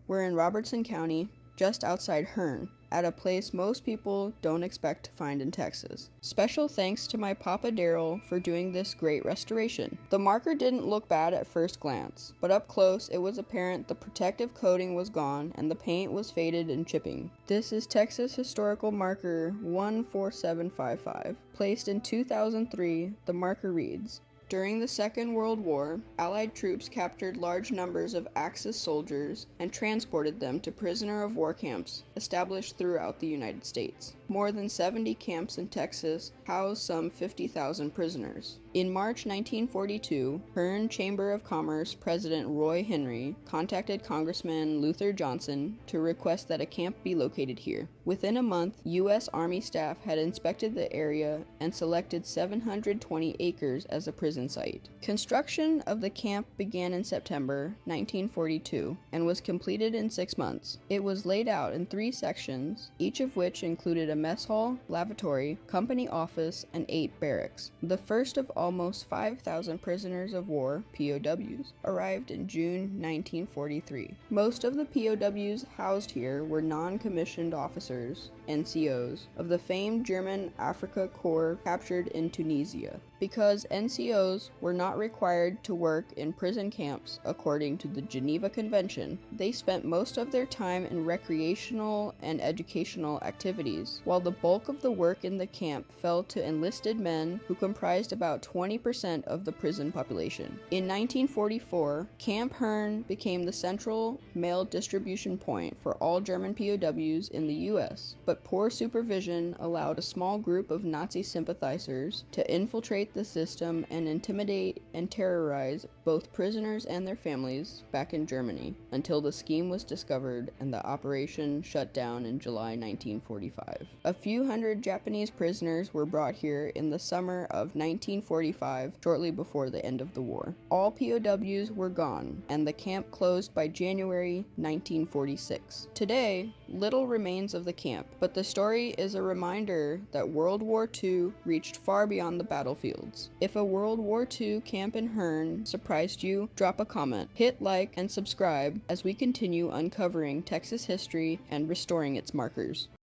We're in Robertson County, just outside Hearne, at a place most people don't expect to find in Texas. Special thanks to my Papa Daryl for doing this great restoration. The marker didn't look bad at first glance, but up close it was apparent the protective coating was gone and the paint was faded and chipping. This is Texas Historical Marker 14755. Placed in 2003, the marker reads, "During the Second World War, Allied troops captured large numbers of Axis soldiers and transported them to prisoner of war camps established throughout the United States. More than 70 camps in Texas house some 50,000 prisoners. In March 1942, Hearne Chamber of Commerce President Roy Henry contacted Congressman Luther Johnson to request that a camp be located here. Within a month, U.S. Army staff had inspected the area and selected 720 acres as a prison site. Construction of the camp began in September 1942 and was completed in 6 months. It was laid out in 3 sections, each of which included a mess hall, lavatory, company office, and 8 barracks. The first of almost 5,000 prisoners of war, POWs, arrived in June 1943. Most of the POWs housed here were non-commissioned officers, NCOs, of the famed German Afrika Korps captured in Tunisia. Because NCOs were not required to work in prison camps according to the Geneva Convention, they spent most of their time in recreational and educational activities, while the bulk of the work in the camp fell to enlisted men who comprised about 20% of the prison population. In 1944, Camp Hearne became the central mail distribution point for all German POWs in the U.S., but poor supervision allowed a small group of Nazi sympathizers to infiltrate the system and intimidate and terrorize both prisoners and their families back in Germany until the scheme was discovered and the operation shut down in July 1945. A few hundred Japanese prisoners were brought here in the summer of 1945, shortly before the end of the war. All POWs were gone, and the camp closed by January 1946. Today, little remains of the camp, but the story is a reminder that World War II reached far beyond the battlefields. If a World War II camp in Hearne surprised you, drop a comment, hit like, and subscribe as we continue uncovering Texas history and restoring its markers.